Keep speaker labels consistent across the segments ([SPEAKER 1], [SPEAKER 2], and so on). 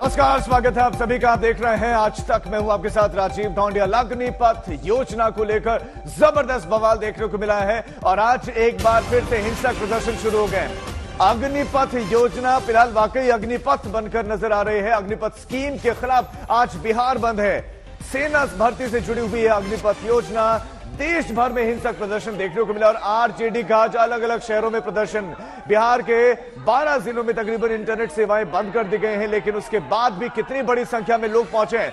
[SPEAKER 1] नमस्कार, स्वागत है आप सभी का। आप देख रहे हैं आज तक। मैं हूं आपके साथ राजीव ढोंडिया। अग्निपथ योजना को लेकर जबरदस्त बवाल देखने को मिला है और आज एक बार फिर से हिंसक प्रदर्शन शुरू हो गए। अग्निपथ योजना फिलहाल वाकई अग्निपथ बनकर नजर आ रही है। अग्निपथ स्कीम के खिलाफ आज बिहार बंद है। सेना भर्ती से जुड़ी हुई है अग्निपथ योजना। देश भर में हिंसक प्रदर्शन देखने को मिला और आरजेडी का आज अलग अलग शहरों में प्रदर्शन। बिहार के 12 जिलों में तकरीबन इंटरनेट सेवाएं बंद कर दी गई हैं, लेकिन उसके बाद भी कितनी बड़ी संख्या में लोग पहुंचे हैं।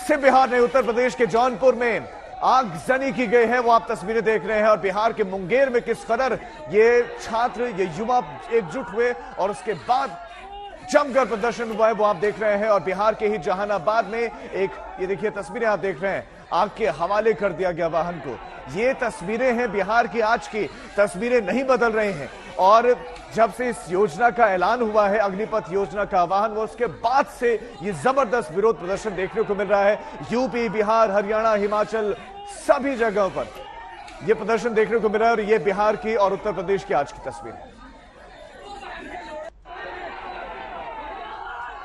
[SPEAKER 1] सिर्फ बिहार नहीं, उत्तर प्रदेश के जौनपुर में आगजनी की गई है, वो आप तस्वीरें देख रहे हैं। और बिहार के मुंगेर में किस कदर ये छात्र, ये युवा एकजुट हुए और उसके बाद जमकर प्रदर्शन हुआ है, वो आप देख रहे हैं। और बिहार के ही जहानाबाद में एक, ये देखिए तस्वीरें आप देख रहे हैं, आग के हवाले कर दिया गया वाहन को। ये तस्वीरें हैं बिहार की आज की, तस्वीरें नहीं बदल रही हैं। और जब से इस योजना का ऐलान हुआ है, अग्निपथ योजना का आह्वान, वो उसके बाद से ये जबरदस्त विरोध प्रदर्शन देखने को मिल रहा है। यूपी, बिहार, हरियाणा, हिमाचल, सभी जगहों पर यह प्रदर्शन देखने को मिल रहा है। और ये बिहार की और उत्तर प्रदेश की आज की तस्वीर है।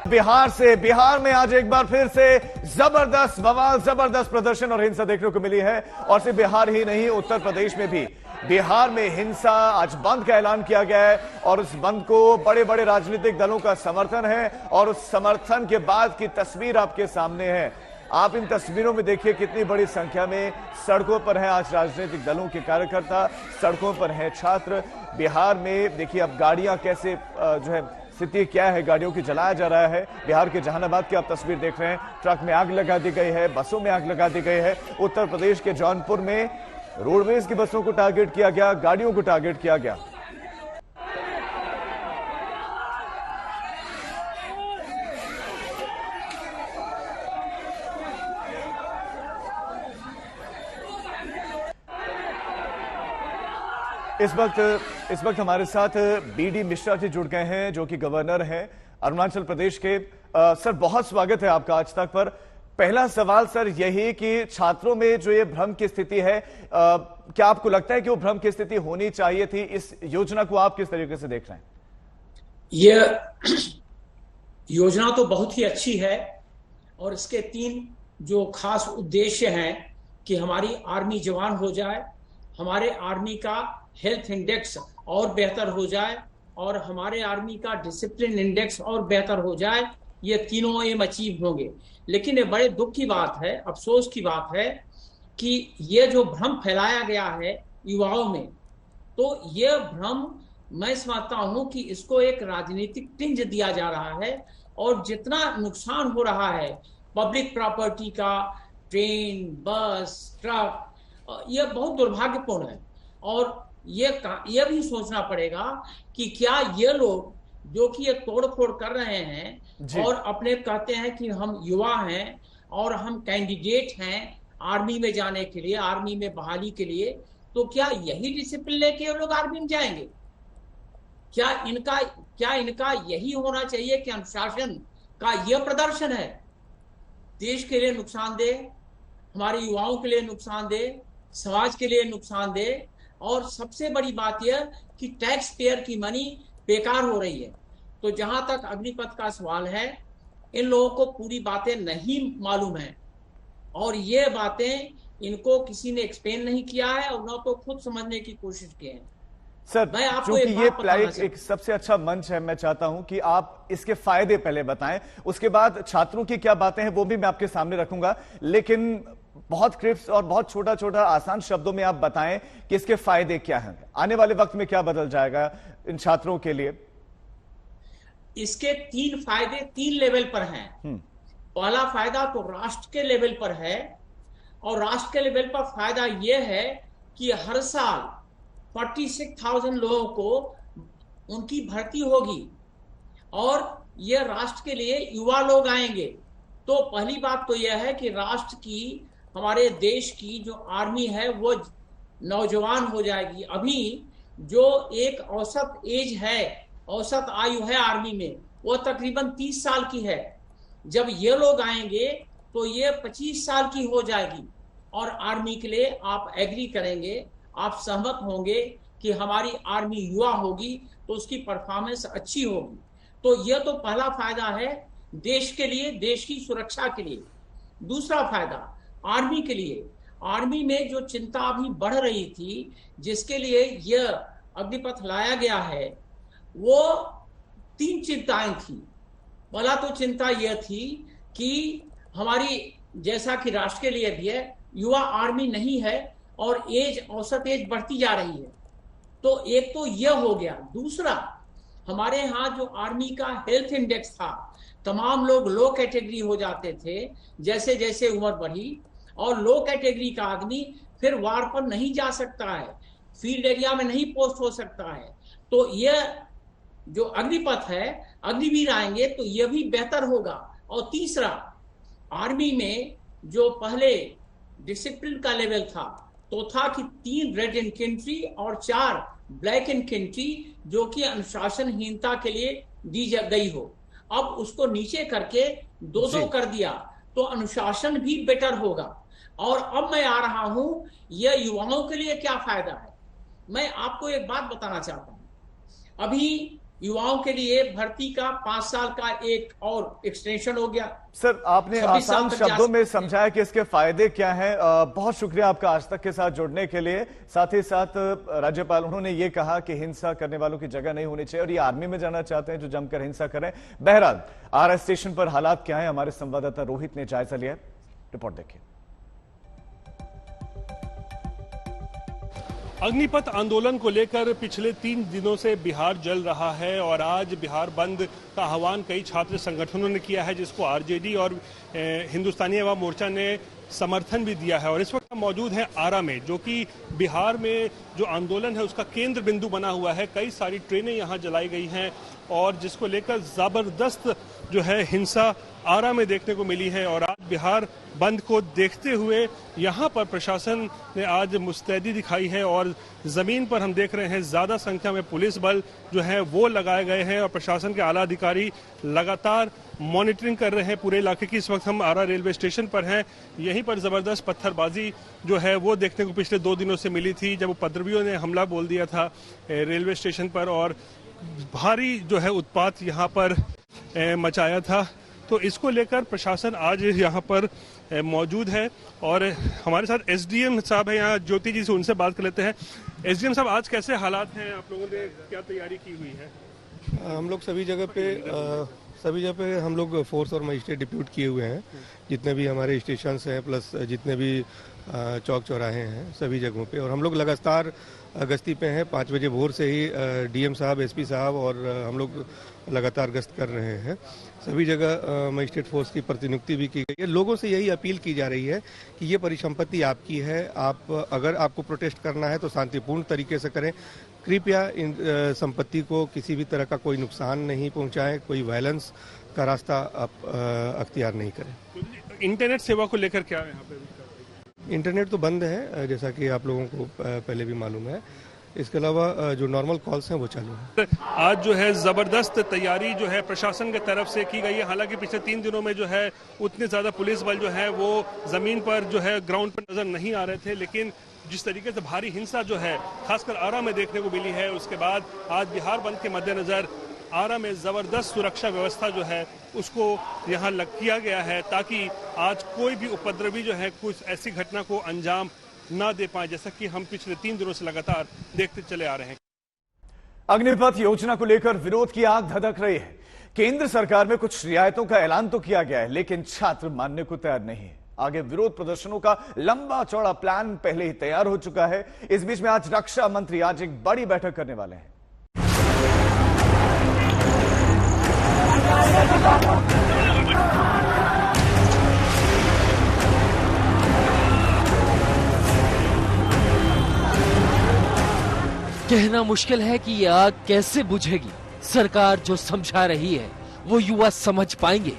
[SPEAKER 1] बिहार में आज एक बार फिर से जबरदस्त बवाल, जबरदस्त प्रदर्शन और हिंसा देखने को मिली है। और सिर्फ बिहार ही नहीं, उत्तर प्रदेश में भी, बिहार में हिंसा, आज बंद का ऐलान किया गया है और उस बंद को बड़े बड़े राजनीतिक दलों का समर्थन है। और उस समर्थन के बाद की तस्वीर आपके सामने है। आप इन तस्वीरों में देखिए कितनी बड़ी संख्या में सड़कों पर हैं आज राजनीतिक दलों के कार्यकर्ता, सड़कों पर हैं छात्र। बिहार में देखिए अब गाड़ियां कैसे जो है स्थिति क्या है, गाड़ियों की जलाया जा रहा है। बिहार के जहानाबाद की आप तस्वीर देख रहे हैं, ट्रक में आग लगा दी गई है, बसों में आग लगा दी गई है। उत्तर प्रदेश के जौनपुर में रोडवेज की बसों को टारगेट किया गया, गाड़ियों को टारगेट किया गया। इस वक्त हमारे साथ बीडी मिश्रा जी जुड़ गए हैं, जो कि गवर्नर हैं अरुणाचल प्रदेश के। सर, बहुत स्वागत है आपका आज तक पर। पहला सवाल सर यही कि छात्रों में जो ये भ्रम की स्थिति है, क्या आपको लगता है कि वो भ्रम की स्थिति होनी चाहिए थी? इस योजना को आप किस तरीके से देख रहे हैं?
[SPEAKER 2] ये योजना तो बहुत ही अच्छी है और इसके 3 जो खास उद्देश्य हैं कि हमारी आर्मी जवान हो जाए, हमारे आर्मी का हेल्थ इंडेक्स और बेहतर हो जाए और हमारे आर्मी का डिसिप्लिन इंडेक्स और बेहतर हो जाए। ये तीनों एम अचीव होंगे। लेकिन ये बड़े दुख की बात है, अफसोस की बात है कि ये जो भ्रम फैलाया गया है युवाओं में, तो ये भ्रम मैं समझता हूं कि इसको एक राजनीतिक टिंज दिया जा रहा है। और जितना नुकसान हो रहा है पब्लिक प्रॉपर्टी का, ट्रेन, बस, ट्रक, ये बहुत दुर्भाग्यपूर्ण है। और ये भी सोचना पड़ेगा कि क्या ये लोग जो कि ये तोड़फोड़ कर रहे हैं और अपने कहते हैं कि हम युवा हैं और हम कैंडिडेट हैं आर्मी में जाने के लिए, आर्मी में बहाली के लिए, तो क्या यही डिसिप्लिन लेके ये लोग आर्मी में जाएंगे? क्या इनका यही होना चाहिए कि अनुशासन का यह प्रदर्शन है? देश के लिए नुकसानदेह, हमारे युवाओं के लिए नुकसानदेह, समाज के लिए नुकसानदेह। और सबसे बड़ी बात यह कि टैक्स पेयर की मनी बेकार हो रही है। तो जहां तक अग्निपथ का सवाल है, इन लोगों को पूरी बातें नहीं मालूम है और ये बातें इनको किसी ने एक्सप्लेन नहीं किया है और न तो खुद समझने की कोशिश की है।
[SPEAKER 1] सर, चूंकि ये प्लाइट एक सबसे अच्छा मंच है, मैं चाहता हूं कि आप इसके फायदे पहले बताएं, उसके बाद छात्रों की क्या बातें हैं वो भी मैं आपके सामने रखूंगा। लेकिन बहुत क्रिप्स और बहुत छोटा छोटा आसान शब्दों में आप बताएं कि इसके फायदे क्या हैं, आने वाले वक्त में क्या बदल जाएगा इन छात्रों के लिए।
[SPEAKER 2] इसके 3 फायदे 3 लेवल पर हैं। पहला फायदा तो राष्ट्र के लेवल पर है और राष्ट्र के लेवल पर फायदा यह है कि हर साल 46,000 लोगों को उनकी भर्ती होगी और यह राष्ट्र के लिए युवा लोग आएंगे। तो पहली बात तो यह है कि राष्ट्र की, हमारे देश की जो आर्मी है वो नौजवान हो जाएगी। अभी जो एक औसत एज है, औसत आयु है आर्मी में, वो तकरीबन 30 साल की है। जब ये लोग आएंगे तो ये 25 साल की हो जाएगी और आर्मी के लिए आप एग्री करेंगे, आप सहमत होंगे कि हमारी आर्मी युवा होगी तो उसकी परफॉर्मेंस अच्छी होगी। तो यह तो पहला फायदा है देश के लिए, देश की सुरक्षा के लिए। दूसरा फायदा आर्मी के लिए, आर्मी में जो चिंता अभी बढ़ रही थी, जिसके लिए यह अग्निपथ लाया गया है, वो 3 चिंताएं थी। पहला तो चिंता यह थी कि हमारी, जैसा कि राष्ट्र के लिए भी है, युवा आर्मी नहीं है और औसत एज बढ़ती जा रही है। तो एक तो यह हो गया। दूसरा, हमारे यहाँ जो आर्मी का हेल्थ इंडेक्स था, तमाम लोग लो कैटेगरी हो जाते थे जैसे जैसे उम्र बढ़ी, और लो कैटेगरी का आदमी फिर वार पर नहीं जा सकता है, फील्ड एरिया में नहीं पोस्ट हो सकता है। तो यह जो अग्निपथ है, अग्निवीर आएंगे तो यह भी बेहतर होगा। और तीसरा, आर्मी में जो पहले डिसिप्लिन का लेवल था तो था कि 3 रेड इन्फेंट्री और 4 ब्लैक इन्फेंट्री जो कि अनुशासनहीनता के लिए दी गई हो, अब उसको नीचे करके 2-2 कर दिया तो अनुशासन भी बेटर होगा। और अब मैं आ रहा हूं, यह युवाओं के लिए क्या फायदा है। मैं आपको एक बात बताना चाहता हूं। अभी युवाओं के लिए भर्ती का 5 साल का एक और एक्सटेंशन हो गया।
[SPEAKER 1] सर, आपने आसान शब्दों में समझाया कि इसके फायदे क्या हैं। बहुत शुक्रिया आपका आज तक के साथ जुड़ने के लिए। साथ ही साथ राज्यपाल, उन्होंने ये कहा कि हिंसा करने वालों की जगह नहीं होनी चाहिए और ये आर्मी में जाना चाहते हैं जो जमकर हिंसा करें। बहरहाल आरआर स्टेशन पर हालात क्या है, हमारे संवाददाता रोहित ने जायजा लिया। रिपोर्ट देखिए।
[SPEAKER 3] अग्निपथ आंदोलन को लेकर पिछले 3 दिनों से बिहार जल रहा है और आज बिहार बंद का आह्वान कई छात्र संगठनों ने किया है, जिसको आरजेडी और हिंदुस्तानी युवा मोर्चा ने समर्थन भी दिया है। और इस वक्त हम मौजूद हैं आरा में, जो कि बिहार में जो आंदोलन है उसका केंद्र बिंदु बना हुआ है। कई सारी ट्रेनें यहाँ जलाई गई हैं और जिसको लेकर जबरदस्त जो है हिंसा आरा में देखने को मिली है। और आज बिहार बंद को देखते हुए यहाँ पर प्रशासन ने आज मुस्तैदी दिखाई है और जमीन पर हम देख रहे हैं ज्यादा संख्या में पुलिस बल जो है वो लगाए गए हैं और प्रशासन के आला अधिकारी लगातार मॉनिटरिंग कर रहे हैं पूरे इलाके की। इस वक्त हम आरा रेलवे स्टेशन पर हैं। यहीं पर जबरदस्त पत्थरबाजी जो है वो देखने को पिछले 2 दिनों से मिली थी, जब उपद्रवियों ने हमला बोल दिया था रेलवे स्टेशन पर और भारी जो है उत्पात यहाँ पर मचाया था। तो इसको लेकर प्रशासन आज यहाँ पर मौजूद है और हमारे साथ एसडीएम साहब है यहाँ, ज्योति जी से उनसे बात कर लेते हैं। एसडीएम साहब, आज कैसे हालात हैं, आप लोगों ने क्या तैयारी की हुई है?
[SPEAKER 4] हम लोग सभी जगह पे हम लोग फोर्स और मजिस्ट्रेट डिप्यूट किए हुए हैं, जितने भी हमारे स्टेशन हैं प्लस जितने भी चौक चौराहे हैं सभी जगहों पे। और हम लोग लगातार गश्ती पे हैं। 5 बजे भोर से ही डीएम साहब, एसपी साहब और हम लोग लगातार गश्त कर रहे हैं। सभी जगह मजिस्ट्रेट फोर्स की प्रतिनियुक्ति भी की गई है। लोगों से यही अपील की जा रही है कि ये परिसंपत्ति आपकी है, आप अगर आपको प्रोटेस्ट करना है तो शांतिपूर्ण तरीके से करें। कृपया इन संपत्ति को किसी भी तरह का कोई नुकसान नहीं पहुंचाएं, कोई वायलेंस का रास्ता आप अख्तियार नहीं करें।
[SPEAKER 3] इंटरनेट सेवा को लेकर क्या है यहाँ पे?
[SPEAKER 4] इंटरनेट तो बंद है, जैसा कि आप लोगों को पहले भी मालूम है। इसके अलावा जो नॉर्मल कॉल्स हैं वो चालू है।
[SPEAKER 3] आज जो है जबरदस्त तैयारी जो है प्रशासन की तरफ से की गई है। हालांकि पिछले 3 दिनों में जो है उतने ज्यादा पुलिस बल जो है वो जमीन पर जो है ग्राउंड पर नजर नहीं आ रहे थे, लेकिन जिस तरीके से भारी हिंसा जो है खासकर आरा में देखने को मिली है, उसके बाद आज बिहार बंद के मद्देनजर आरा में जबरदस्त सुरक्षा व्यवस्था जो है उसको यहाँ किया गया है, ताकि आज कोई भी उपद्रवी जो है कुछ ऐसी घटना को अंजाम ना दे पाए, जैसा कि हम पिछले 3 दिनों से लगातार देखते चले आ रहे हैं।
[SPEAKER 1] अग्निपथ योजना को लेकर विरोध की आग धधक रही है। केंद्र सरकार में कुछ रियायतों का ऐलान तो किया गया है, लेकिन छात्र मानने को तैयार नहीं है। आगे विरोध प्रदर्शनों का लंबा चौड़ा प्लान पहले ही तैयार हो चुका है। इस बीच में आज रक्षा मंत्री आज एक बड़ी बैठक करने वाले हैं।
[SPEAKER 5] कहना मुश्किल है कि ये आग कैसे बुझेगी। सरकार जो समझा रही है वो युवा समझ पाएंगे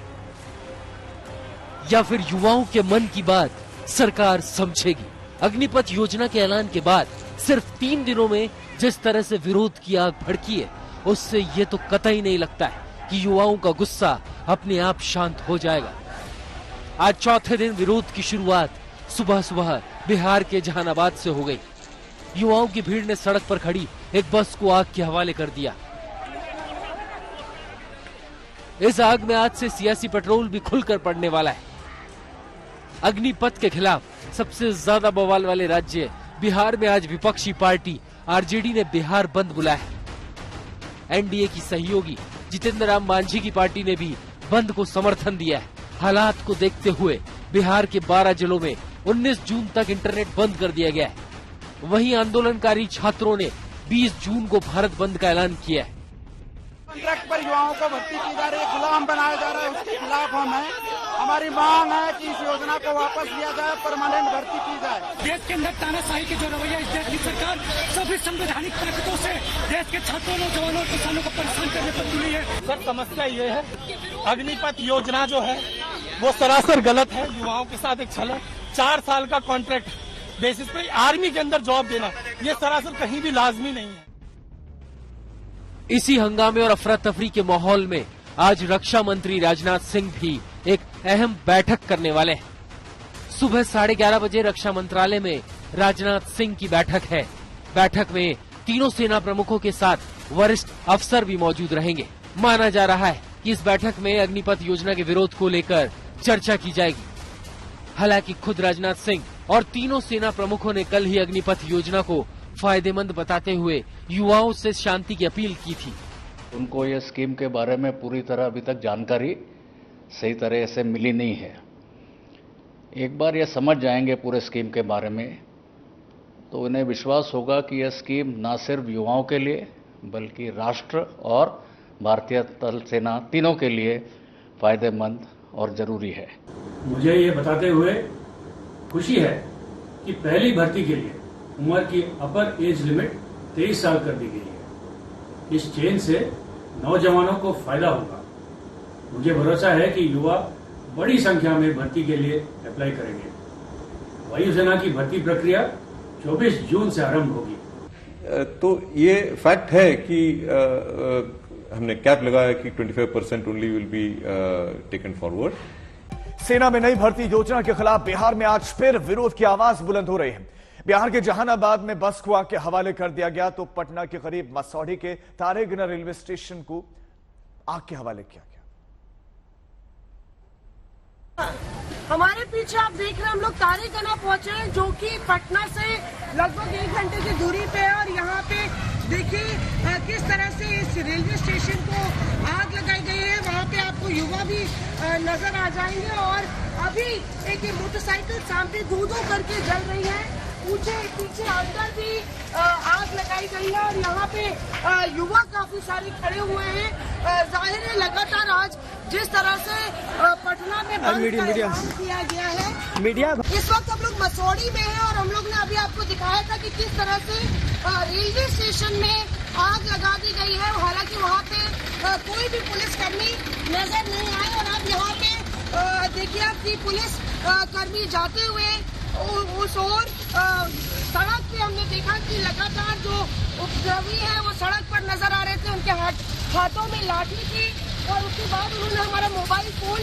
[SPEAKER 5] या फिर युवाओं के मन की बात सरकार समझेगी। अग्निपथ योजना के ऐलान के बाद सिर्फ 3 दिनों में जिस तरह से विरोध की आग भड़की है, उससे ये तो कतई नहीं लगता है कि युवाओं का गुस्सा अपने आप शांत हो जाएगा। आज चौथे दिन विरोध की शुरुआत सुबह सुबह बिहार के जहानाबाद से हो गई। युवाओं की भीड़ ने सड़क पर खड़ी एक बस को आग के हवाले कर दिया। इस आग में आज से सियासी पेट्रोल भी खुलकर पड़ने वाला है। अग्निपथ के खिलाफ सबसे ज्यादा बवाल वाले राज्य बिहार में आज विपक्षी पार्टी आरजेडी ने बिहार बंद बुलाया है। एनडीए की सहयोगी जितेंद्र राम मांझी की पार्टी ने भी बंद को समर्थन दिया है। हालात को देखते हुए बिहार के 12 जिलों में 19 जून तक इंटरनेट बंद कर दिया गया है। वहीं आंदोलनकारी छात्रों ने 20 जून को भारत बंद का ऐलान किया है।
[SPEAKER 6] कॉन्ट्रैक्ट पर युवाओं को भर्ती की जा रही है, गुलाम बनाया जा रहा है, उसके खिलाफ हम हैं। हमारी मांग है कि इस योजना को वापस लिया जाए, परमानेंट भर्ती की जाए।
[SPEAKER 7] देश के अंदर तानाशाही की जो रवैया इस देश की सरकार सभी संवैधानिक ताकतों से देश के छात्रों, नौजवानों, किसानों को परेशान करने पर तुली है।
[SPEAKER 6] सर समस्या ये है, अग्निपथ योजना जो है वो सरासर गलत है, युवाओं के साथ एक छल है। 4 साल का कॉन्ट्रैक्ट बेसिस पे आर्मी के अंदर जॉब देना, ये सरासर कहीं भी लाजमी नहीं है।
[SPEAKER 5] इसी हंगामे और अफरा तफरी के माहौल में आज रक्षा मंत्री राजनाथ सिंह भी एक अहम बैठक करने वाले हैं। सुबह 11:30 बजे रक्षा मंत्रालय में राजनाथ सिंह की बैठक है। बैठक में तीनों सेना प्रमुखों के साथ वरिष्ठ अफसर भी मौजूद रहेंगे। माना जा रहा है कि इस बैठक में अग्निपथ योजना के विरोध को लेकर चर्चा की जाएगी। हालांकि खुद राजनाथ सिंह और तीनों सेना प्रमुखों ने कल ही अग्निपथ योजना को फायदेमंद बताते हुए युवाओं से शांति की अपील की थी।
[SPEAKER 8] उनको ये स्कीम के बारे में पूरी तरह अभी तक जानकारी सही तरह से मिली नहीं है। एक बार ये समझ जाएंगे पूरे स्कीम के बारे में तो उन्हें विश्वास होगा कि यह स्कीम न सिर्फ युवाओं के लिए बल्कि राष्ट्र और भारतीय थल सेना तीनों के लिए फायदेमंद और जरूरी है।
[SPEAKER 9] मुझे ये बताते हुए खुशी है कि पहली भर्ती के लिए उम्र की अपर एज लिमिट 23 साल कर दी गई है। इस चेंज से नौजवानों को फायदा होगा। मुझे भरोसा है कि युवा बड़ी संख्या में भर्ती के लिए अप्लाई करेंगे। वायुसेना की भर्ती प्रक्रिया 24 जून से आरंभ होगी।
[SPEAKER 10] तो ये फैक्ट है कि हमने कैप लगाया कि 25% only will be taken forward.
[SPEAKER 1] सेना में नई भर्ती योजना के खिलाफ बिहार में आज फिर विरोध की आवाज बुलंद हो रही है। बिहार के जहानाबाद में बस को आग के हवाले कर दिया गया तो पटना के करीब मसौढ़ी के तारेगना रेलवे स्टेशन को आग के हवाले किया गया।
[SPEAKER 11] हमारे पीछे आप देख रहे हैं हम लोग तारेगना पहुंचे हैं जो कि पटना से लगभग 1 घंटे की दूरी पे है। और यहाँ पे देखिए किस तरह से इस रेलवे स्टेशन को आग लगाई गई है। वहाँ पे आपको युवा भी नजर आ जाएंगे। और अभी एक मोटरसाइकिल सामने दो करके जल रही है। पीछे अंदर भी आग लगाई गई है और यहाँ पे युवा काफी सारे खड़े हुए हैं। जाहिर है लगातार आज जिस तरह से पटना में बंद का ऐलान किया गया है मीडिया, इस वक्त हम लोग मसौढ़ी में हैं और हम लोग ने अभी आपको दिखाया था कि किस तरह से रेलवे स्टेशन में आग लगा दी गई है। हालांकि वहाँ पे कोई भी पुलिसकर्मी नजर नहीं आए। और आप यहाँ पे देखिए आपकी पुलिस कर्मी जाते हुए उस ओर सड़क पे हमने देखा कि लगातार जो उपद्रवी है वो सड़क पर नजर आ रहे थे। उनके हाथों में लाठी थी और उसके बाद उन्होंने हमारा मोबाइल फोन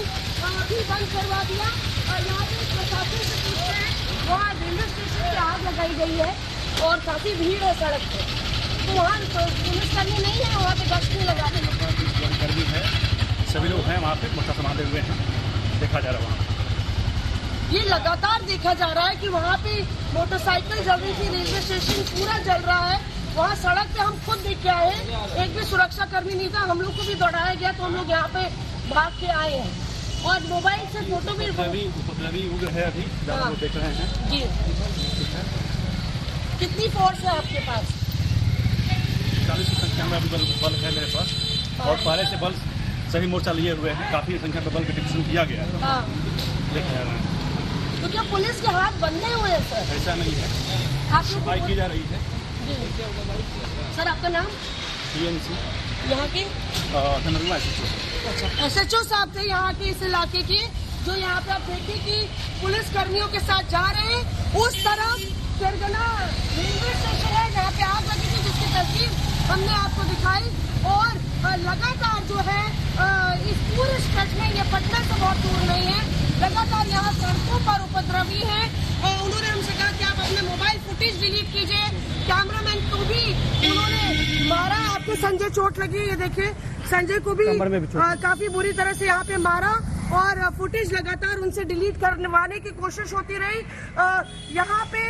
[SPEAKER 11] भी बंद करवा दिया। यहाँ पे प्रशासन से पूछते हैं, वहाँ रेलवे स्टेशन पे आग लगाई गई है और काफी भीड़ है सड़क पे, तो वहाँ पुलिसकर्मी नहीं है, वहाँ पे गश्त नहीं लगा रहे।
[SPEAKER 9] कर्मी है, सभी लोग हैं वहाँ पे, मोटर संभाले हुए हैं, देखा जा रहा है। वहाँ
[SPEAKER 11] ये लगातार देखा जा रहा है कि वहाँ पे मोटरसाइकिल जल रही थी, रेलवे स्टेशन पूरा जल रहा है। वहाँ सड़क पे हम खुद देख के आए, एक भी सुरक्षा कर्मी नहीं था। हम लोग को भी दौड़ाया गया तो हम लोग यहाँ पे भाग के आए हैं और मोबाइल से फोटो भी
[SPEAKER 9] उपद्रवी उग्र है अभी देख रहे हैं
[SPEAKER 11] जी। कितनी फोर्स है आपके पास?
[SPEAKER 9] 40 की संख्या में अभी बल है मेरे पास और पहले से बल सभी मोर्चा लिए हुए हैं। काफी संख्या में बल का डिप्यूशन किया गया है। देख रहे हैं।
[SPEAKER 11] तो क्या पुलिस के हाथ बंधे हुए हैं सर?
[SPEAKER 9] ऐसा नहीं है,
[SPEAKER 11] आप
[SPEAKER 9] सफाई की जा रही है।
[SPEAKER 11] सर आपका नाम?
[SPEAKER 9] TNC
[SPEAKER 11] यहाँ के
[SPEAKER 9] अच्छा
[SPEAKER 11] SHO साहब थे यहाँ के इस इलाके के, जो यहाँ पे आप देखिए कि पुलिस कर्मियों के साथ जा रहे हैं। उस तरफ तारेगना रेलवे स्टेशन है जहाँ पे आग लगी थी, जिसकी तस्वीर हमने आपको दिखाई। और लगातार जो है इस पूरे स्ट्रेच में, ये पटना से बहुत दूर नहीं है, लगातार यहाँ सड़कों पर उपद्रवी है। उन्होंने हमसे कहा कि आप अपने मोबाइल फुटेज डिलीट कीजिए। कैमरामैन को भी उन्होंने मारा। आपके संजय चोट लगी, ये देखिए संजय को भी काफी बुरी तरह से यहाँ पे मारा और फुटेज लगातार उनसे डिलीट करवाने की कोशिश होती रही। यहाँ पे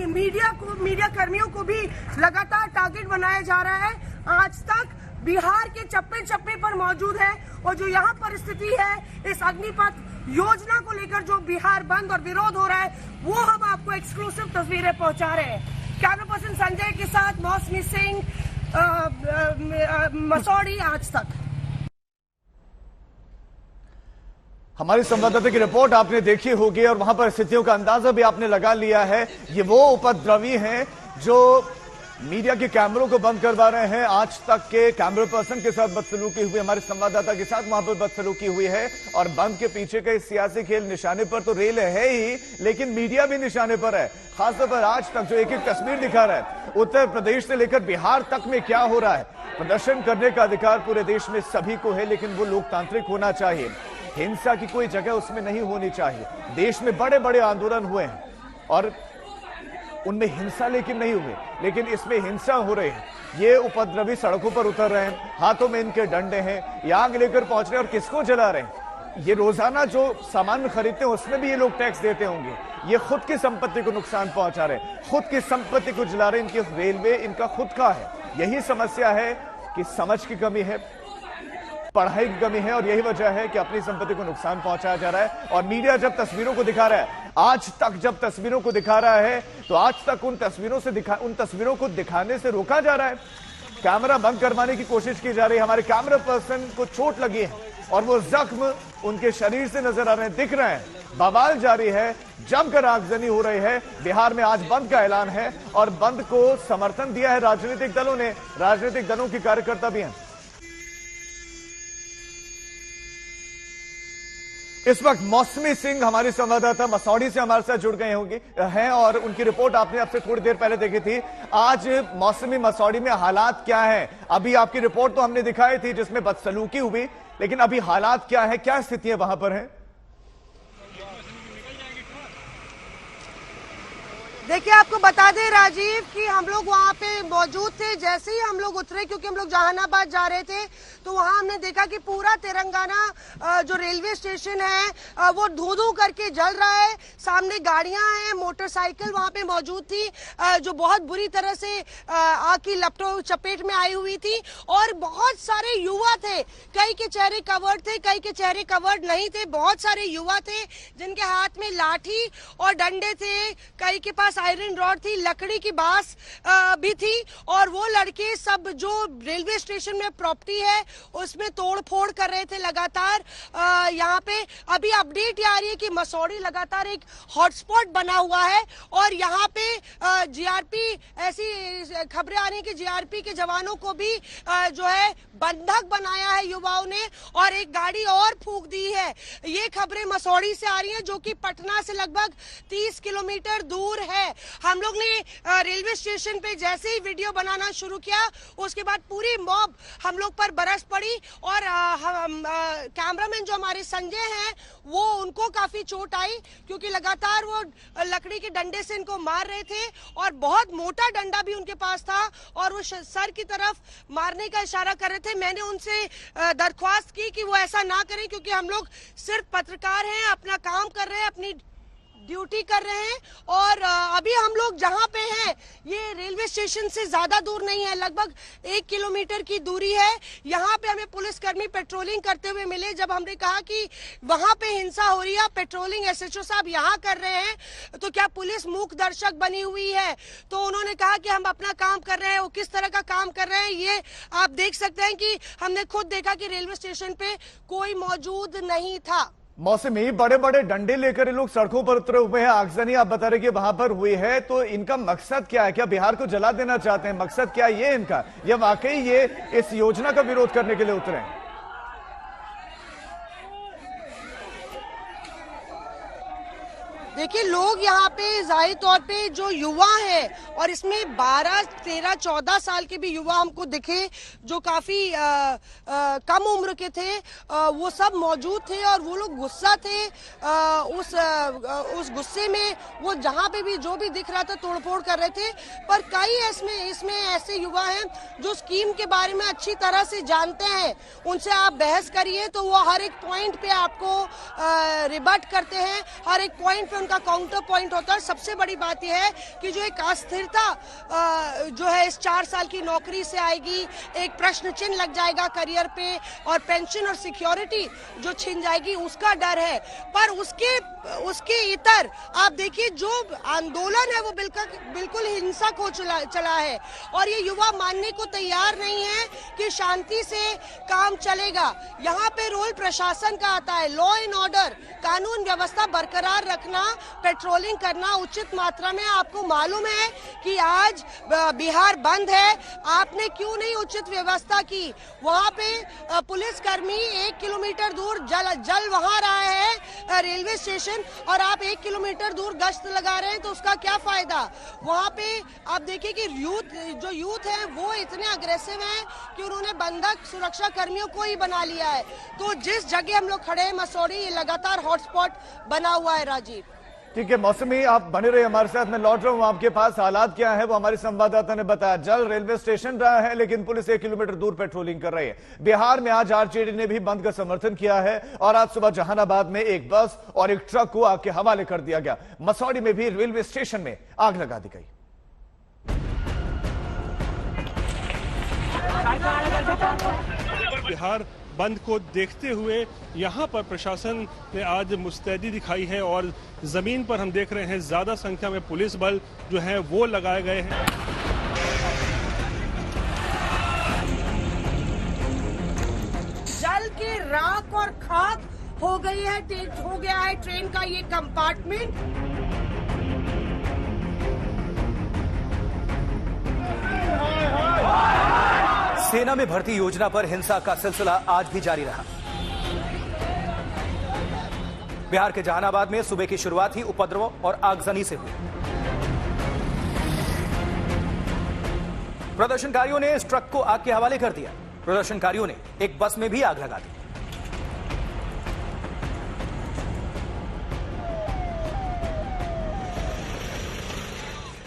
[SPEAKER 11] मीडिया कर्मियों को भी लगातार टारगेट बनाया जा रहा है। आज तक बिहार के चप्पे चप्पे पर मौजूद है और जो यहाँ परिस्थिति है इस अग्निपथ योजना को लेकर जो बिहार बंद और विरोध हो रहा है वो हम आपको एक्सक्लूसिव तस्वीरें पहुंचा रहे हैं। कैमरा पर्सन संजय के साथ मौसमी सिंह, मसौड़ी, आज तक।
[SPEAKER 1] हमारी संवाददाता की रिपोर्ट आपने देखी होगी और वहां पर स्थितियों का अंदाजा भी आपने लगा लिया है। ये वो उपद्रवी हैं जो मीडिया के कैमरों को बंद करवा रहे हैं। आज तक के कैमरा पर्सन के साथ बदसलूकी हुई, हमारे संवाददाता के साथ वहां पर बदसलूकी हुई है और बंद के पीछे का सियासी खेल निशाने पर तो रेल है ही, लेकिन मीडिया भी निशाने पर है। खासतौर पर आज तक जो एक एक तस्वीर दिखा रहा है, उत्तर प्रदेश से लेकर बिहार तक में क्या हो रहा है। प्रदर्शन करने का अधिकार पूरे देश में सभी को है, लेकिन वो लोकतांत्रिक होना चाहिए। हिंसा की कोई जगह उसमें नहीं होनी चाहिए। देश में बड़े बड़े आंदोलन हुए हैं और उनमें हिंसा लेकिन नहीं हुए, लेकिन इसमें हिंसा हो रही है। ये उपद्रवी सड़कों पर उतर रहे हैं, हाथों में इनके डंडे हैं, ये आग लेकर पहुंच रहे हैं और किसको जला रहे हैं। ये रोजाना जो सामान खरीदते हैं उसमें भी ये लोग टैक्स देते होंगे। ये खुद की संपत्ति को नुकसान पहुंचा रहे हैं, खुद की संपत्ति को जला रहे हैं। इनकी रेलवे इनका खुद का है। यही समस्या है कि समझ की कमी है, पढ़ाई की कमी है और यही वजह है कि अपनी संपत्ति को नुकसान पहुंचाया जा रहा है। और मीडिया जब तस्वीरों को दिखा रहा है, आज तक जब तस्वीरों को दिखा रहा है, तो आज तक उन तस्वीरों को दिखाने से रोका जा रहा है। कैमरा बंद करवाने की कोशिश की जा रही है। हमारे कैमरा पर्सन को चोट लगी है और वो जख्म उनके शरीर से नजर आ रहे हैं, दिख रहे हैं। बवाल जारी है, जमकर आगजनी हो रही है। बिहार में आज बंद का ऐलान है और बंद को समर्थन दिया है राजनीतिक दलों ने, राजनीतिक दलों के कार्यकर्ता भी हैं। इस वक्त मौसमी सिंह हमारी संवाददाता मसौड़ी से हमारे साथ जुड़ गए होंगे हैं और उनकी रिपोर्ट आपने अब से थोड़ी देर पहले देखी थी। आज मौसमी मसौड़ी में हालात क्या हैं? अभी आपकी रिपोर्ट तो हमने दिखाई थी जिसमें बदसलूकी हुई, लेकिन अभी हालात क्या है, क्या स्थितियां वहां पर हैं?
[SPEAKER 11] देखिए, आपको बता दें राजीव कि हम लोग वहाँ पे मौजूद थे। जैसे ही हम लोग उतरे, क्योंकि हम लोग जहानाबाद जा रहे थे, तो वहाँ हमने देखा कि पूरा तेलंगाना जो रेलवे स्टेशन है वो धू-धू करके जल रहा है। सामने गाड़ियां हैं, मोटरसाइकिल वहाँ पे मौजूद थी जो बहुत बुरी तरह से आग की लपटों चपेट में आई हुई थी। और बहुत सारे युवा थे, कई के चेहरे कवर्ड थे, कई के चेहरे कवर्ड नहीं थे। बहुत सारे युवा थे जिनके हाथ में लाठी और डंडे थे, कई के पास आयरन रॉड थी, लकड़ी की बांस भी थी। और वो लड़के सब जो रेलवे स्टेशन में प्रॉपर्टी है उसमें तोड़ फोड़ कर रहे थे लगातार। यहाँ पे अभी अपडेट आ रही है कि मसौड़ी लगातार एक हॉटस्पॉट बना हुआ है और यहाँ पे जीआरपी, ऐसी खबरें आ रही है कि जीआरपी के जवानों को भी जो है बंधक बनाया है युवाओं ने और एक गाड़ी और फूंक दी है। ये खबरें मसौड़ी से आ रही हैं जो कि पटना से लगभग 30 किलोमीटर दूर है। हम लोग ने रेलवे स्टेशन पे जैसे ही वीडियो बनाना शुरू किया उसके बाद पूरी मॉब हम लोग पर बरस पड़ी और कैमरामैन जो हमारे संजय हैं वो उनको काफी चोट आई क्योंकि लगातार वो लकड़ी के डंडे से इनको मार रहे थे और बहुत मोटा डंडा भी उनके पास था और वो सर की तरफ मारने का इशारा कर रहे थे। मैंने उनसे दरख्वास्त की कि वो ऐसा ना करें क्योंकि हम लोग सिर्फ पत्रकार हैं, अपना काम कर रहे हैं, अपनी ड्यूटी कर रहे हैं। और अभी हम लोग जहां पे हैं ये रेलवे स्टेशन से ज्यादा दूर नहीं है, लगभग 1 किलोमीटर की दूरी है। यहाँ पे हमें पुलिसकर्मी पेट्रोलिंग करते हुए मिले। जब हमने कहा कि वहां पे हिंसा हो रही है, पेट्रोलिंग एसएचओ साहब यहाँ कर रहे हैं, तो क्या पुलिस मूक दर्शक बनी हुई है? तो उन्होंने कहा कि हम अपना काम कर रहे हैं। वो किस तरह का काम कर रहे हैं ये आप देख सकते हैं कि हमने खुद देखा कि रेलवे स्टेशन पे कोई मौजूद नहीं था।
[SPEAKER 1] मौसमी, बड़े बड़े डंडे लेकर ये लोग सड़कों पर उतरे हुए हैं। आगजनी आप बता रहे कि वहां पर हुई है, तो इनका मकसद क्या है? क्या बिहार को जला देना चाहते हैं? मकसद क्या है ये इनका, या वाकई ये इस योजना का विरोध करने के लिए उतरे हैं?
[SPEAKER 11] देखिए लोग यहाँ पे जाहिर तौर पे जो युवा है और इसमें 12, 13, 14 साल के भी युवा हमको दिखे जो काफी कम उम्र के थे, वो सब मौजूद थे और वो लोग गुस्सा थे। उस गुस्से में वो जहाँ पे भी जो भी दिख रहा था तोड़फोड़ कर रहे थे। पर कई इसमें ऐसे युवा हैं जो स्कीम के बारे में अच्छी तरह से जानते हैं, उनसे आप बहस करिए तो वो हर एक पॉइंट पे आपको रिबट करते हैं, हर एक पॉइंट पे उनका काउंटर पॉइंट होता है। सबसे बड़ी बात यह है कि जो एक अस्थिरता जो है इस 4 साल की नौकरी से आएगी, एक प्रश्न चिन्ह लग जाएगा करियर पे और पेंशन और सिक्योरिटी जो छिन जाएगी उसका डर है। पर उसके इतर आप देखिए जो आंदोलन है वो बिल्कुल हिंसक हो चला है और ये युवा मानने को तैयार नहीं है कि शांति से काम चलेगा। यहाँ पे रोल प्रशासन का आता है, लॉ एंड ऑर्डर, कानून व्यवस्था बरकरार रखना, पेट्रोलिंग करना उचित मात्रा में। आपको मालूम है कि आज बिहार बंद है, आपने क्यों नहीं उचित व्यवस्था की? वहाँ पे पुलिसकर्मी 1 किलोमीटर दूर जल वहाँ रहा है रेलवे स्टेशन और आप 1 किलोमीटर दूर गश्त लगा रहे हैं, तो उसका क्या फायदा? वहाँ पे आप देखिए कि यूथ है वो इतने अग्रेसिव हैं कि उन्होंने बंधक सुरक्षा कर्मियों को ही बना लिया है। तो जिस जगह हम लोग खड़े हैं मसौड़ी, ये लगातार हॉटस्पॉट बना हुआ है। राजीव,
[SPEAKER 1] ठीक है मौसमी, आप बने रहे हमारे साथ। मैं लौट रहा हूं आपके पास। हालात क्या है वो हमारे संवाददाता ने बताया। जल रेलवे स्टेशन रहा है लेकिन पुलिस 1 किलोमीटर दूर पेट्रोलिंग कर रही है। बिहार में आज आरजेडी ने भी बंद का समर्थन किया है और आज सुबह जहानाबाद में एक बस और एक ट्रक को आग के हवाले कर दिया गया। मसौड़ी में भी रेलवे स्टेशन में आग लगा दी गई।
[SPEAKER 3] बिहार बंद को देखते हुए यहाँ पर प्रशासन ने आज मुस्तैदी दिखाई है और जमीन पर हम देख रहे हैं ज्यादा संख्या में पुलिस बल जो है वो लगाए गए हैं।
[SPEAKER 11] जल के राख और खाक हो गया है ट्रेन का ये कंपार्टमेंट।
[SPEAKER 12] सेना में भर्ती योजना पर हिंसा का सिलसिला आज भी जारी रहा। बिहार के जहानाबाद में सुबह की शुरुआत ही उपद्रव और आगजनी से हुई। प्रदर्शनकारियों ने इस ट्रक को आग के हवाले कर दिया। प्रदर्शनकारियों ने एक बस में भी आग लगा दी।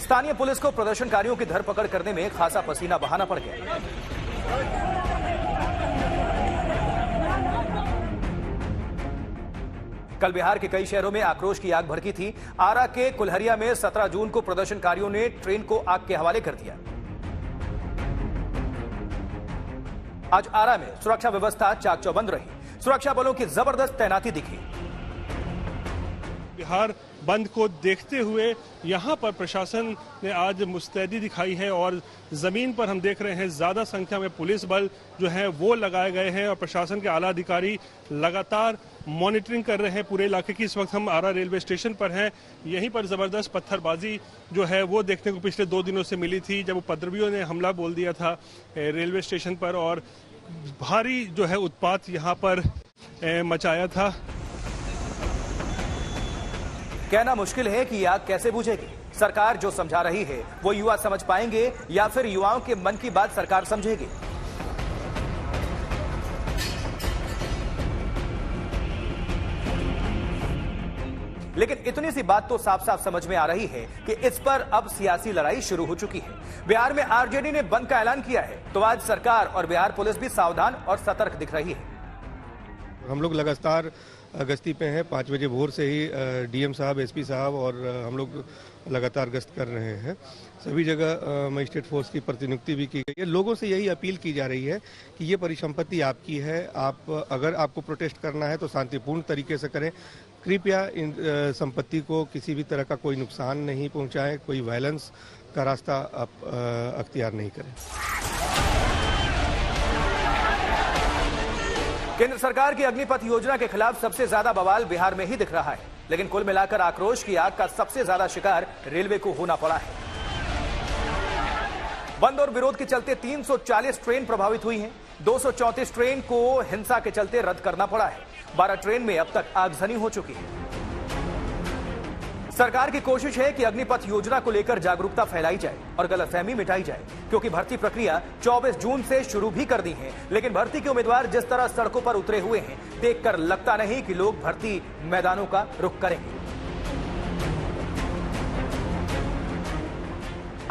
[SPEAKER 12] स्थानीय पुलिस को प्रदर्शनकारियों की धरपकड़ करने में खासा पसीना बहाना पड़ गया। कल बिहार के कई शहरों में आक्रोश की आग भड़की थी। आरा के कुल्हरिया में 17 जून को प्रदर्शनकारियों ने ट्रेन को आग के हवाले कर दिया। आज आरा में सुरक्षा व्यवस्था चाक चौबंद रही। सुरक्षा बलों की जबरदस्त तैनाती दिखी।
[SPEAKER 3] बिहार बंद को देखते हुए यहाँ पर प्रशासन ने आज मुस्तैदी दिखाई है और जमीन पर हम देख रहे हैं ज्यादा संख्या में पुलिस बल जो है वो लगाए गए हैं और प्रशासन के आला अधिकारी लगातार मॉनिटरिंग कर रहे हैं पूरे इलाके की। इस वक्त हम आरा रेलवे स्टेशन पर हैं। यहीं पर जबरदस्त पत्थरबाजी जो है वो देखने को पिछले 2 दिनों से मिली थी, जब उपद्रवियों ने हमला बोल दिया था रेलवे स्टेशन पर और भारी जो है उत्पात यहाँ पर मचाया था।
[SPEAKER 12] कहना मुश्किल है कि आग कैसे बुझेगी। सरकार जो समझा रही है वो युवा समझ पाएंगे या फिर युवाओं के मन की बात सरकार समझेगी। लेकिन इतनी सी बात तो साफ साफ समझ में आ रही है कि इस पर अब सियासी लड़ाई शुरू हो चुकी है। बिहार में आरजेडी ने बंद का ऐलान किया है तो आज सरकार और बिहार पुलिस भी सावधान और सतर्क दिख रही है।
[SPEAKER 4] हम लोग लगातार गश्ती पे हैं। 5 बजे भोर से ही डीएम साहब, एसपी साहब और हम लोग लगातार गश्त कर रहे हैं। सभी जगह मजिस्ट्रेट फोर्स की प्रतिनियुक्ति भी की गई है। लोगों से यही अपील की जा रही है कि ये परिसंपत्ति आपकी है, अगर आपको प्रोटेस्ट करना है तो शांतिपूर्ण तरीके से करें। कृपया इन संपत्ति को किसी भी तरह का कोई नुकसान नहीं पहुंचाएं, कोई वायलेंस का रास्ता आप अख्तियार नहीं करें।
[SPEAKER 12] केंद्र सरकार की अग्निपथ योजना के खिलाफ सबसे ज्यादा बवाल बिहार में ही दिख रहा है, लेकिन कुल मिलाकर आक्रोश की आग का सबसे ज्यादा शिकार रेलवे को होना पड़ा है। बंद और विरोध के चलते 340 ट्रेन प्रभावित हुई हैं। 234 ट्रेन को हिंसा के चलते रद्द करना पड़ा है। 12 ट्रेन में अब तक आगजनी हो चुकी है। सरकार की कोशिश है कि अग्निपथ योजना को लेकर जागरूकता फैलाई जाए और गलतफहमी मिटाई जाए, क्योंकि भर्ती प्रक्रिया 24 जून से शुरू भी कर दी है। लेकिन भर्ती के उम्मीदवार जिस तरह सड़कों पर उतरे हुए हैं, देखकर लगता नहीं कि लोग भर्ती मैदानों का रुख करेंगे।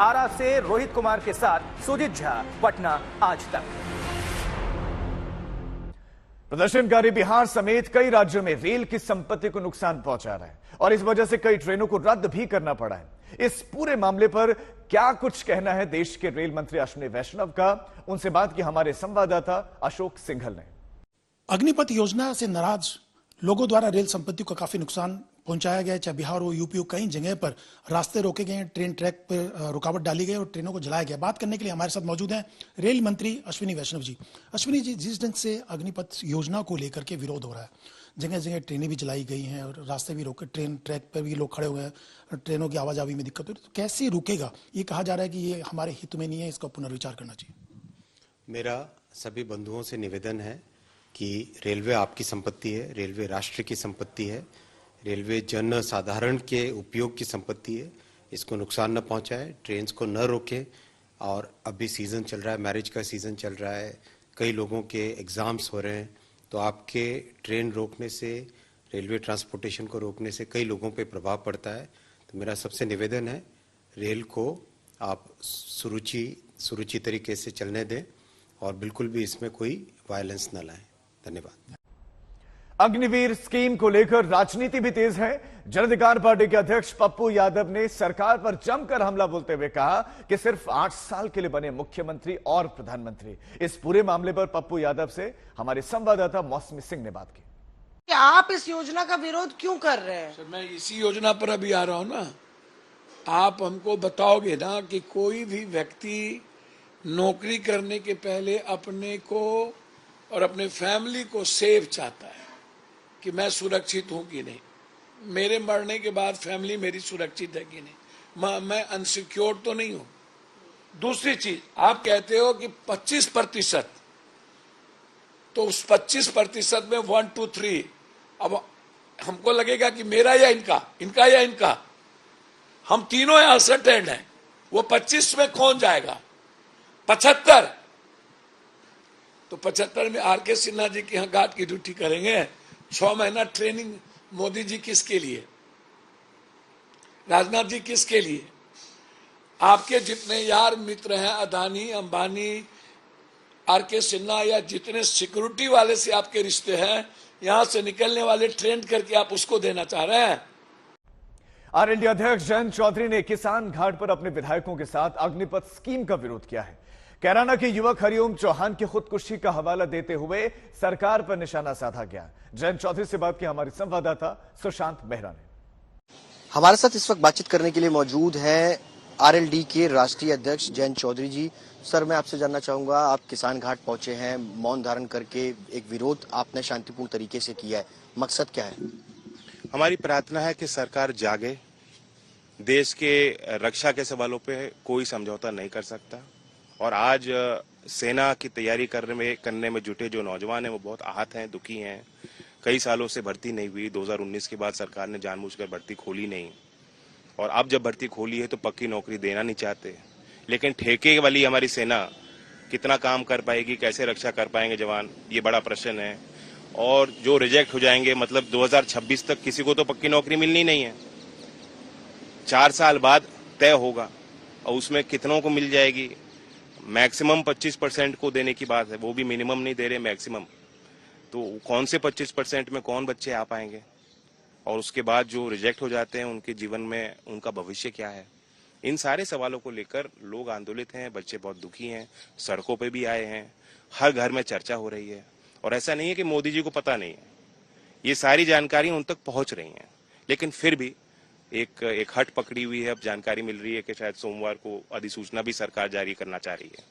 [SPEAKER 12] आरा से रोहित कुमार के साथ सुजीत झा, पटना आज तक।
[SPEAKER 1] प्रदर्शनकारी बिहार समेत कई राज्यों में रेल की संपत्ति को नुकसान पहुंचा रहा है और इस वजह से कई ट्रेनों को रद्द भी करना पड़ा है। इस पूरे मामले पर क्या कुछ कहना है देश के रेल मंत्री अश्विनी वैष्णव का, उनसे बात की हमारे संवाददाता अशोक सिंघल ने।
[SPEAKER 13] अग्निपथ योजना से नाराज लोगों द्वारा रेल संपत्ति को काफी नुकसान पहुंचाया गया, चाहे बिहार हो, यूपी हो, कई जगह पर रास्ते रोके गए, ट्रेन ट्रैक पर रुकावट डाली गई और ट्रेनों को जलाया गया। बात करने के लिए हमारे साथ मौजूद हैं रेल मंत्री अश्विनी वैष्णव जी। अश्विनी जी, जिस ढंग से अग्निपथ योजना को लेकर के विरोध हो रहा है, जगह जगह ट्रेनें भी जलाई गई हैं और रास्ते भी रोके, ट्रेन ट्रैक पर भी लोग खड़े हुए हैं, ट्रेनों की आवाजाही में दिक्कत हो रही है, तो कैसे रुकेगा? ये कहा जा रहा है कि ये हमारे हित में नहीं है, इसका पुनर्विचार करना चाहिए।
[SPEAKER 14] मेरा सभी बंधुओं से निवेदन है कि रेलवे आपकी संपत्ति है, रेलवे राष्ट्र की संपत्ति है, रेलवे जन साधारण के उपयोग की संपत्ति है। इसको नुकसान न पहुंचाए, ट्रेन को न रोके। और अभी सीज़न चल रहा है, मैरिज का सीज़न चल रहा है, कई लोगों के एग्ज़ाम्स हो रहे हैं, तो आपके ट्रेन रोकने से, रेलवे ट्रांसपोर्टेशन को रोकने से कई लोगों पे प्रभाव पड़ता है। तो मेरा सबसे निवेदन है, रेल को आप सुरुचि तरीके से चलने दें और बिल्कुल भी इसमें कोई वायलेंस न लाएं। धन्यवाद।
[SPEAKER 1] अग्निवीर स्कीम को लेकर राजनीति भी तेज है। जन अधिकार पार्टी के अध्यक्ष पप्पू यादव ने सरकार पर जमकर हमला बोलते हुए कहा कि सिर्फ 8 साल के लिए बने मुख्यमंत्री और प्रधानमंत्री। इस पूरे मामले पर पप्पू यादव से हमारे संवाददाता मौसमी सिंह ने बात की।
[SPEAKER 11] कि आप इस योजना का विरोध क्यों कर रहे हैं?
[SPEAKER 15] सर, मैं इसी योजना पर अभी आ रहा हूं ना। आप हमको बताओगे ना कि कोई भी व्यक्ति नौकरी करने के पहले अपने को और अपने फैमिली को सेव चाहता है कि मैं सुरक्षित हूं कि नहीं, मेरे मरने के बाद फैमिली मेरी सुरक्षित है कि नहीं, मैं अनसिक्योर्ड तो नहीं हूं। दूसरी चीज, आप कहते हो कि 25%, तो उस 25% में 1, 2, 3, अब हमको लगेगा कि मेरा या इनका या इनका, हम तीनों यहां सर्टेन हैं, वो 25 में कौन जाएगा? 75, तो 75 में आर.के. सिन्हा जी की यहाँ गार्ड की ड्यूटी करेंगे। 6 महीना ट्रेनिंग मोदी जी किसके लिए, राजनाथ जी किसके लिए? आपके जितने यार मित्र हैं, अदानी, अंबानी, आर.के. सिन्हा या जितने सिक्योरिटी वाले से आपके रिश्ते हैं, यहां से निकलने वाले ट्रेंड करके आप उसको देना चाह रहे हैं।
[SPEAKER 1] आरएलडी अध्यक्ष जयंत चौधरी ने किसान घाट पर अपने विधायकों के साथ अग्निपथ स्कीम का विरोध किया है। कैराना के युवक हरिओम चौहान की खुदकुशी का हवाला देते हुए सरकार पर निशाना साधा गया। जयंत चौधरी से बात की हमारे संवाददाता सुशांत मेहरा ने।
[SPEAKER 16] हमारे साथ इस वक्त बातचीत करने के लिए मौजूद है आरएलडी के राष्ट्रीय अध्यक्ष जयंत चौधरी जी। सर, मैं आपसे जानना चाहूंगा, आप किसान घाट पहुंचे हैं, मौन धारण करके एक विरोध आपने शांतिपूर्ण तरीके से किया है, मकसद क्या है?
[SPEAKER 17] हमारी प्रार्थना है कि सरकार जागे, देश के रक्षा के सवालों पे कोई समझौता नहीं कर सकता। और आज सेना की तैयारी करने में जुटे जो नौजवान हैं वो बहुत आहत हैं, दुखी हैं। कई सालों से भर्ती नहीं हुई, 2019 के बाद सरकार ने जानबूझकर भर्ती खोली नहीं, और अब जब भर्ती खोली है तो पक्की नौकरी देना नहीं चाहते। लेकिन ठेके वाली हमारी सेना कितना काम कर पाएगी, कैसे रक्षा कर पाएंगे जवान, ये बड़ा प्रश्न है। और जो रिजेक्ट हो जाएंगे, मतलब 2026 तक किसी को तो पक्की नौकरी मिलनी नहीं है, 4 साल बाद तय होगा, और उसमें कितनों को मिल जाएगी? मैक्सिमम 25% को देने की बात है, वो भी मिनिमम नहीं दे रहे, मैक्सिमम। तो कौन से 25% में कौन बच्चे आ पाएंगे? और उसके बाद जो रिजेक्ट हो जाते हैं, उनके जीवन में उनका भविष्य क्या है? इन सारे सवालों को लेकर लोग आंदोलित हैं, बच्चे बहुत दुखी हैं, सड़कों पे भी आए हैं, हर घर में चर्चा हो रही है। और ऐसा नहीं है कि मोदी जी को पता नहीं है, ये सारी जानकारी उन तक पहुंच रही हैं, लेकिन फिर भी एक हट पकड़ी हुई है। अब जानकारी मिल रही है कि शायद सोमवार को अधिसूचना भी सरकार जारी करना चाह रही है।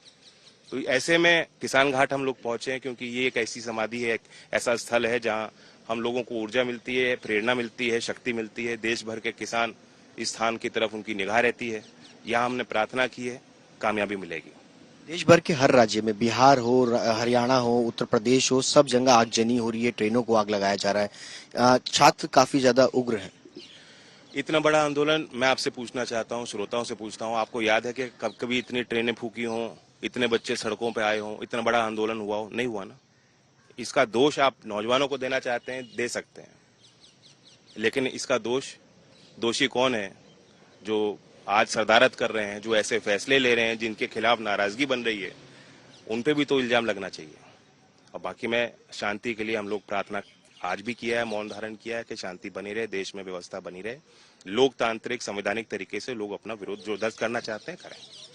[SPEAKER 17] तो ऐसे में किसान घाट हम लोग पहुंचे हैं, क्योंकि ये एक ऐसी समाधि है, एक ऐसा स्थल है जहां हम लोगों को ऊर्जा मिलती है, प्रेरणा मिलती है, शक्ति मिलती है। देश भर के किसान इस स्थान की तरफ उनकी निगाह रहती है। यहाँ हमने प्रार्थना की है, कामयाबी मिलेगी।
[SPEAKER 16] देश भर के हर राज्य में, बिहार हो, हरियाणा हो, उत्तर प्रदेश हो, सब जगह आगजनी हो रही है, ट्रेनों को आग लगाया जा रहा है। छात्र काफी ज्यादा उग्र हैं।
[SPEAKER 17] इतना बड़ा आंदोलन, मैं आपसे पूछना चाहता हूं, श्रोताओं से पूछता हूं, आपको याद है कि कब कभी इतनी ट्रेनें फूकी हों, इतने बच्चे सड़कों पे आए हों, इतना बड़ा आंदोलन हुआ हो? नहीं हुआ ना। इसका दोष आप नौजवानों को देना चाहते हैं, दे सकते हैं, लेकिन इसका दोषी कौन है? जो आज सरदारत कर रहे हैं, जो ऐसे फैसले ले रहे हैं जिनके खिलाफ नाराजगी बन रही है, उन पे भी तो इल्जाम लगना चाहिए। और बाकी मैं शांति के लिए हम लोग प्रार्थना आज भी किया है, मौन धारण किया है कि शांति बनी रहे, देश में व्यवस्था बनी रहे, लोकतांत्रिक संवैधानिक तरीके से लोग अपना विरोध जो दर्ज करना चाहते हैं करें।